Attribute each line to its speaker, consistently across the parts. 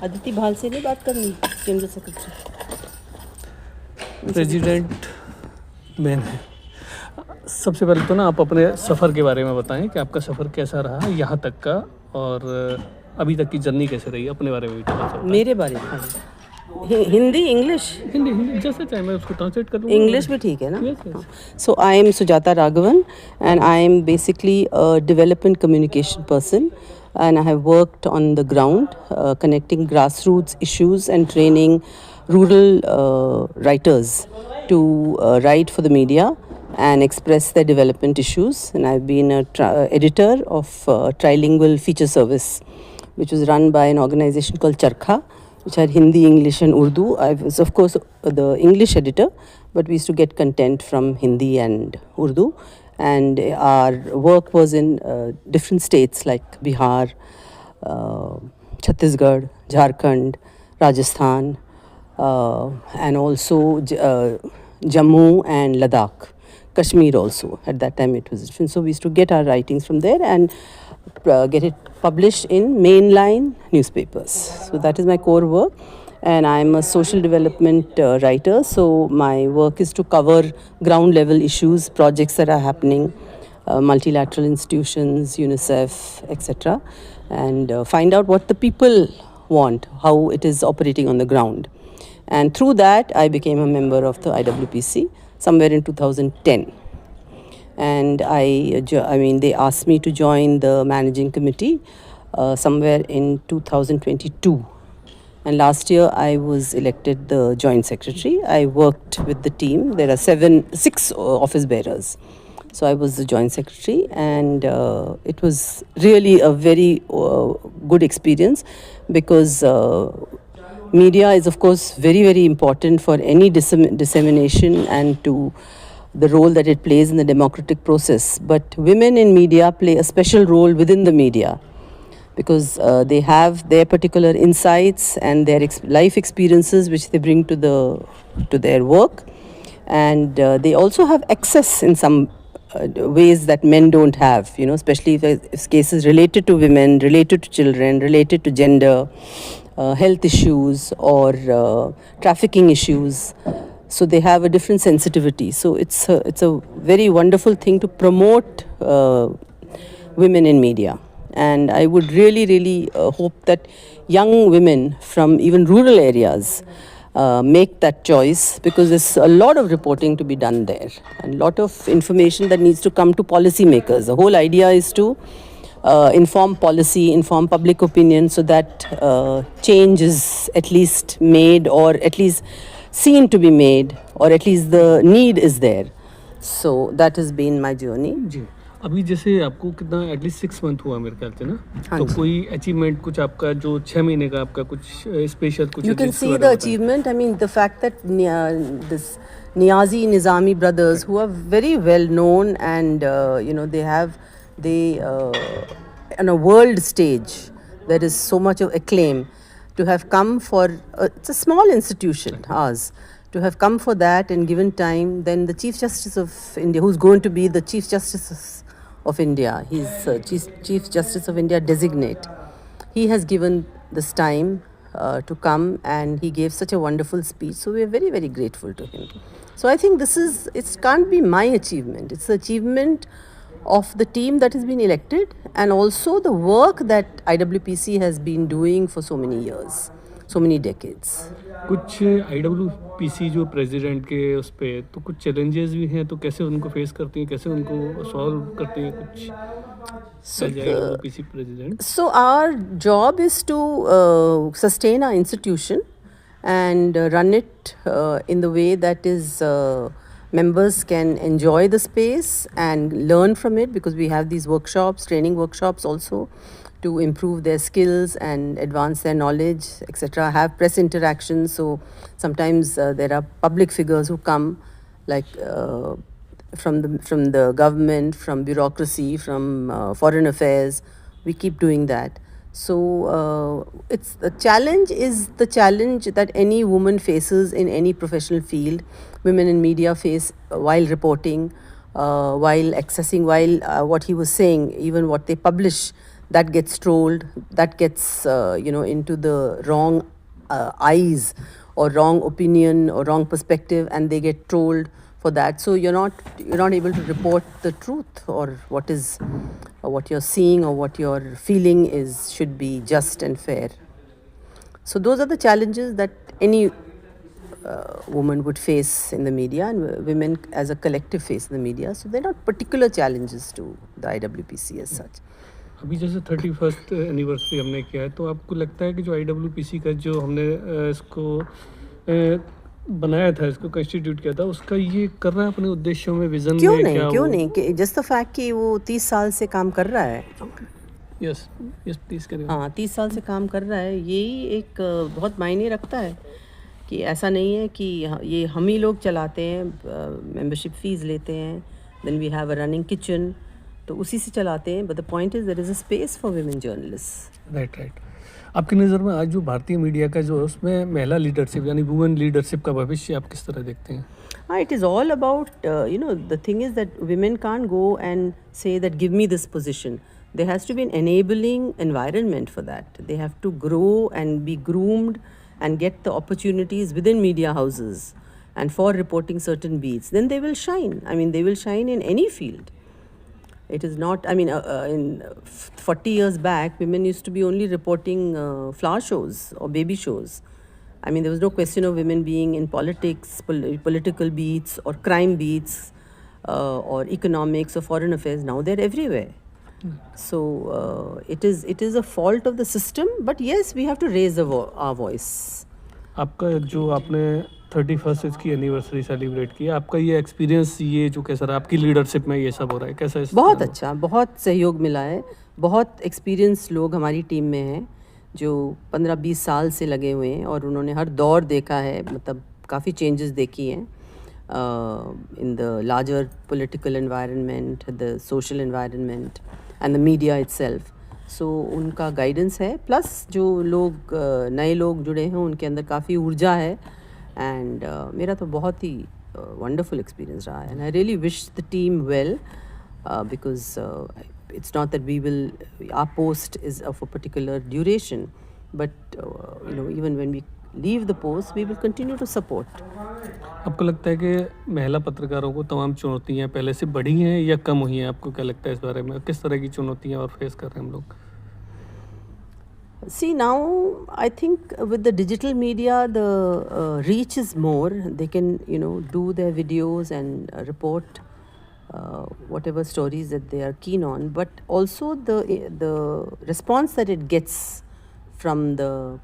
Speaker 1: अदिति भाल से नहीं बात करनी, जनरल सेक्रेटरी।
Speaker 2: प्रेसिडेंट मैन है। सबसे पहले तो ना आप अपने सफ़र के बारे में बताएं कि आपका सफ़र कैसा रहा यहाँ तक का, और अभी तक की जर्नी कैसे रही, अपने बारे में भी थोड़ा सा।
Speaker 1: मेरे बारे में हिंदी इंग्लिश?
Speaker 2: हिंदी जैसे चाहे, मैं उसको ट्रांसलेट कर दूँगा।
Speaker 1: इंग्लिश भी ठीक है ना?
Speaker 2: Yes, yes.
Speaker 1: So I am Sujata Raghavan and I am basically a development communication person, and I have worked on the ground connecting grassroots issues and training rural writers to write for the media and express their development issues. And I've been a editor of Trilingual Feature Service, which was run by an organization called Charkha, which had Hindi, English and Urdu. I was of course the English editor, but we used to get content from Hindi and Urdu. And our work was in different states like Bihar, Chhattisgarh, Jharkhand, Rajasthan, and also Jammu and Ladakh. Kashmir also, at that time it was different. So we used to get our writings from there and get it published in mainline newspapers. So that is my core work, and I am a social development writer. So my work is to cover ground level issues, projects that are happening, multilateral institutions, UNICEF, etc., and find out what the people want, how it is operating on the ground. And through that, I became a member of the IWPC somewhere in 2010. And they asked me to join the managing committee somewhere in 2022. And last year I was elected the joint secretary. I worked with the team. There are six office bearers. So I was the joint secretary, and it was really a very good experience, because media is of course very, very important for any dissemination and to the role that it plays in the democratic process. But women in media play a special role within the media, because they have their particular insights and their life experiences which they bring to their work, and they also have access in some ways that men don't have, especially if it's cases related to women, related to children, related to gender, health issues or trafficking issues. So they have a different sensitivity. So it's a very wonderful thing to promote women in media. And I would really, really hope that young women from even rural areas make that choice, because there's a lot of reporting to be done there and a lot of information that needs to come to policymakers. The whole idea is to inform policy, inform public opinion, so that change is at least made, or at least seen to be made, or at least the need is there. So that has been my journey.
Speaker 2: जी, अभी जैसे आपको कितना at least 6 month हुआ मेरे ख्याल से ना, तो कोई अचीवमेंट कुछ आपका जो 6 महीने का आपका कुछ स्पेशल कुछ?
Speaker 1: You can see the achievement. I mean, the fact that this Niazi Nizami brothers, who are very well known, and they on a world stage there is so much of acclaim, to have come for it's a small institution, ours, to have come for that and given time. Then the Chief Justice of India, who's going to be the Chief Justice of India, he's Chief Justice of India designate, he has given this time to come, and he gave such a wonderful speech. So we are very, very grateful to him. So I think it can't be my achievement. It's the achievement of the team that has been elected, and also the work that IWPC has been doing for so many years, so many decades.
Speaker 2: कुछ IWPC जो president के उस पे तो कुछ challenges भी हैं, तो कैसे उनको फेस करती हैं, कैसे उनको सॉल्व करती हैं कुछ? IWPC president.
Speaker 1: So our job is to sustain our institution and run it in the way that is members can enjoy the space and learn from it, because we have these workshops, training workshops also, to improve their skills and advance their knowledge, etc. Have press interactions. So sometimes there are public figures who come, like from the government, from bureaucracy, from foreign affairs. We keep doing that. So it's the challenge that any woman faces in any professional field. Women in media face while reporting, while accessing, while what he was saying, even what they publish. that gets trolled, that gets into the wrong eyes or wrong opinion or wrong perspective, and they get trolled for that. So you're not able to report the truth, or what you're seeing or what you're feeling should be just and fair. So those are the challenges that any woman would face in the media, and women as a collective face in the media. So they're not particular challenges to the IWPC as such.
Speaker 2: अभी जैसे 31st anniversary हमने किया है, तो आपको लगता है कि जो IWPC का जो हमने इसको बनाया था, इसको कंस्टिट्यूट किया था, उसका ये कर रहा है अपने उद्देश्यों में, विजन
Speaker 1: क्यों
Speaker 2: में?
Speaker 1: नहीं, नहीं, जस्ट द फैक्ट कि वो 30 साल से काम कर रहा है।
Speaker 2: यस प्लीज करिए।
Speaker 1: हाँ, 30 साल से काम कर रहा है, यही एक बहुत मायने रखता है कि ऐसा नहीं है कि ये हम ही लोग चलाते हैं, मेंबरशिप फीस लेते हैं, then we have a running kitchen, तो उसी से चलाते हैं। But the point is there is a space for women journalist.
Speaker 2: Right. आपकी नज़र में आज जो भारतीय मीडिया का जो उसमें महिला लीडरशिप यानी वुमेन लीडरशिप का भविष्य आप किस तरह देखते हैं?
Speaker 1: हाँ, it is all about the thing is that women can't go and say that give me this position. There has to be an enabling environment for that. They have to grow and be groomed and get the opportunities within media houses and for reporting certain beats. Then they will shine. I mean, they will shine in any field. It is not, I mean, in 40 years back, women used to be only reporting flower shows or baby shows. I mean, there was no question of women being in politics, political beats or crime beats or economics or foreign affairs. Now they're everywhere. So it is a fault of the system, but yes, we have to raise our voice.
Speaker 2: आपका जो आपने 31st इसकी anniversary celebrate किया, आपका ये experience, ये जो कैसा रहा आपकी लीडरशिप में, ये सब हो रहा है कैसा?
Speaker 1: बहुत अच्छा, बहुत सहयोग मिला है, बहुत एक्सपीरियंस लोग हमारी टीम में हैं जो 15-20 साल से लगे हुए हैं और उन्होंने हर दौर देखा है, मतलब काफ़ी चेंजेस देखी हैं in the larger political environment, the social environment and the media itself. So उनका गाइडेंस है, प्लस जो लोग नए लोग जुड़े हैं उनके अंदर काफ़ी ऊर्जा है, एंड मेरा तो बहुत ही वंडरफुल एक्सपीरियंस रहा है, and I really wish the team well, because it's not that we will, our post is of a particular duration, but even when we leave the post we will continue to support.
Speaker 2: आपको लगता है कि महिला पत्रकारों को तमाम चुनौतियां पहले से बढ़ी हैं या कम हुई हैं? आपको क्या लगता है इस बारे में, किस तरह की चुनौतियां और फेस कर रहे हैं हम लोग?
Speaker 1: See, now I think with the digital media the reach is more. They can do their videos and report whatever stories that they are keen on, but also the response that it gets from the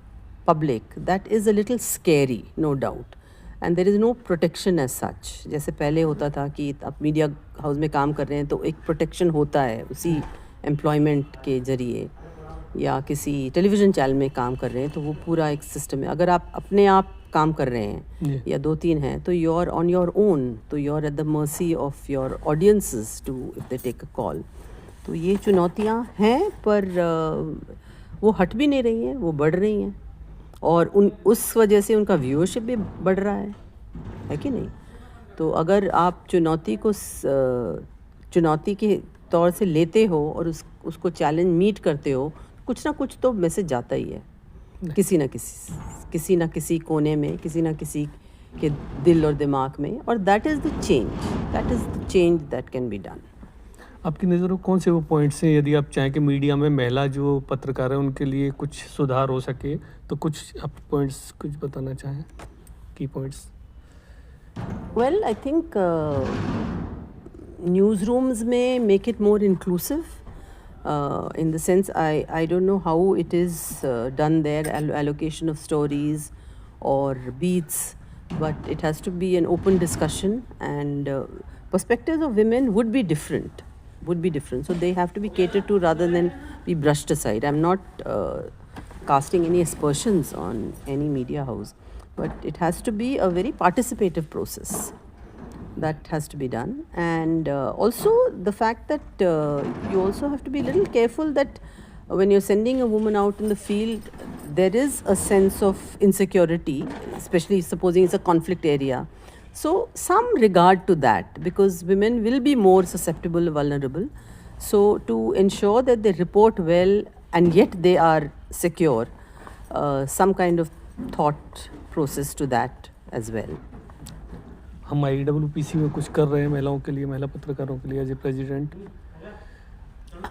Speaker 1: public, that is a little scary, no doubt, and there is no protection as such. जैसे पहले होता था कि आप media house में काम कर रहे हैं तो एक प्रोटेक्शन होता है उसी एम्प्लॉयमेंट के ज़रिए, या किसी टेलीविज़न चैनल में काम कर रहे हैं तो वो पूरा एक सिस्टम है। अगर आप अपने आप काम कर रहे हैं या 2-3 हैं तो you are on your own, तो you are at the mercy of your audiences to if they take a call. तो ये चुनौतियाँ हैं, पर वो हट भी नहीं रही हैं, वो बढ़ रही हैं, और उस वजह से उनका व्यूअरशिप भी बढ़ रहा है कि नहीं? तो अगर आप चुनौती के तौर से लेते हो और उसको चैलेंज मीट करते हो, कुछ ना कुछ तो मैसेज जाता ही है किसी ना किसी कोने में, किसी ना किसी के दिल और दिमाग में, और that is the change that can be done.
Speaker 2: आपकी नज़र में कौन से वो पॉइंट्स हैं, यदि आप चाहें कि मीडिया में महिला जो पत्रकार है उनके लिए कुछ सुधार हो सके, तो कुछ आप पॉइंट्स कुछ बताना चाहें, key points?
Speaker 1: Well, I think newsrooms में make it more inclusive, in the sense I don't know how it is done there, allocation of stories or beats, but it has to be an open discussion, and perspectives of women would be different, so they have to be catered to rather than be brushed aside. I'm not casting any aspersions on any media house, but it has to be a very participative process that has to be done, and also the fact that you also have to be a little careful that when you're sending a woman out in the field, there is a sense of insecurity, especially supposing it's a conflict area. So some regard to that, because women will be more susceptible, vulnerable, So to ensure that they report well and yet they are secure, some kind of thought process to that as well.
Speaker 2: हम IWPC में कुछ कर रहे हैं महिलाओं के लिए, महिला पत्रकारों के लिए एज ए प्रेसिडेंट?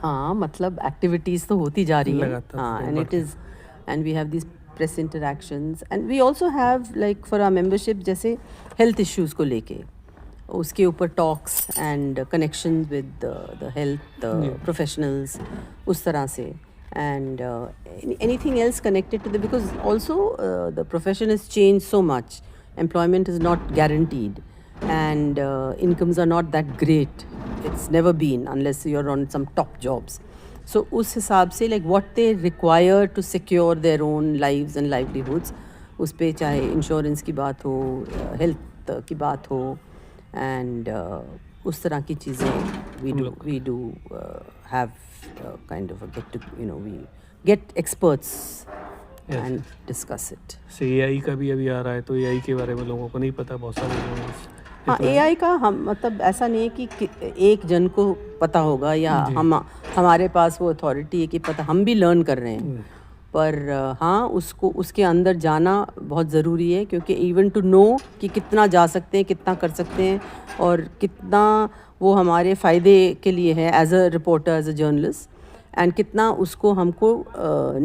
Speaker 1: हाँ, मतलब एक्टिविटीज़ तो होती जा रही हैं.
Speaker 2: लगातार
Speaker 1: हाँ,
Speaker 2: बढ़
Speaker 1: and it is, and we have these press interactions, and we also have like for our membership जैसे health issues को लेके उसके ऊपर talks and connections with the health professionals उस तरह से, and anything else connected to the, because also the profession has changed so much. Employment is not guaranteed, and incomes are not that great. It's never been unless you're on some top jobs. So उस हिसाब से like what they require to secure their own lives and livelihoods, उस पे चाहे insurance की बात हो, health की बात हो, and उस तरह की चीज़ें we do have kind of a we get experts and discuss it.
Speaker 2: से AI का भी अभी आ रहा है, तो AI के बारे में लोगों को नहीं पता, बहुत सारे लोग
Speaker 1: हाँ, AI का हम मतलब ऐसा नहीं है कि एक जन को पता होगा या हमारे पास वो अथॉरिटी है कि पता, हम भी लर्न कर रहे हैं. पर हाँ, उसको उसके अंदर जाना बहुत ज़रूरी है, क्योंकि इवन टू नो कि कितना जा सकते हैं, कितना कर सकते हैं, और कितना वो हमारे फ़ायदे के लिए है as a reporter, as a journalist, and कितना उसको हमको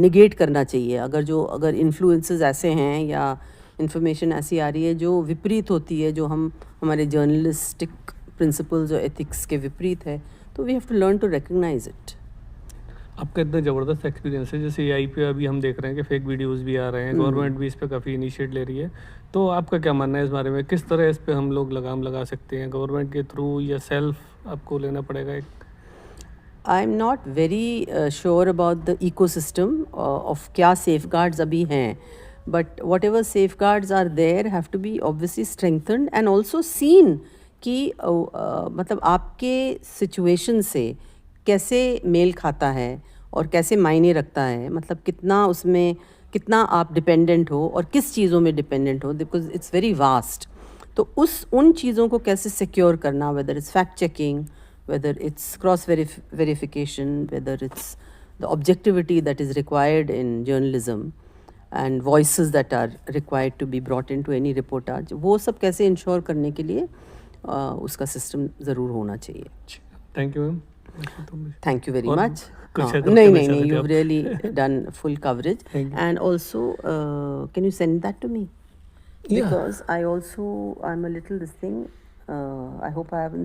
Speaker 1: निगेट करना चाहिए अगर इन्फ्लुएंसेस ऐसे हैं या इन्फॉर्मेशन ऐसी आ रही है जो विपरीत होती है, जो हमारे जर्नलिस्टिक प्रिंसिपल्स और एथिक्स के विपरीत है, तो we have to learn to recognise it.
Speaker 2: आपका इतना ज़बरदस्त एक्सपीरियंस है, जैसे AI पे अभी हम देख रहे हैं कि फेक वीडियोस भी आ रहे हैं, गवर्नमेंट भी इस पे काफ़ी इनिशिएट ले रही है, तो आपका क्या मानना है इस बारे में? किस तरह इस पे हम लोग लगाम लगा सकते हैं, गवर्नमेंट के थ्रू या सेल्फ आपको लेना पड़ेगा एक?
Speaker 1: I am not very sure about the ecosystem of क्या सेफगार्ड्स अभी हैं, but whatever safeguards are there have to be obviously strengthened and also seen कि मतलब आपके सिचुएशन से कैसे मेल खाता है और कैसे मायने रखता है, मतलब कितना आप डिपेंडेंट हो और किस चीज़ों में डिपेंडेंट हो, बिकॉज इट्स वेरी वास्ट. तो उन चीज़ों को कैसे सिक्योर करना, whether it's fact checking, whether it's cross verification, whether it's the objectivity that is required in journalism and voices that are required to be brought into any reportage, वो सब कैसे ensure करने के लिए उसका सिस्टम ज़रूर होना चाहिए.
Speaker 2: Thank you ma'am.
Speaker 1: Thank you very much.
Speaker 2: नहीं,
Speaker 1: you've really done full coverage. And also can you send that to me? Because I'm a little this thing, I hope I haven't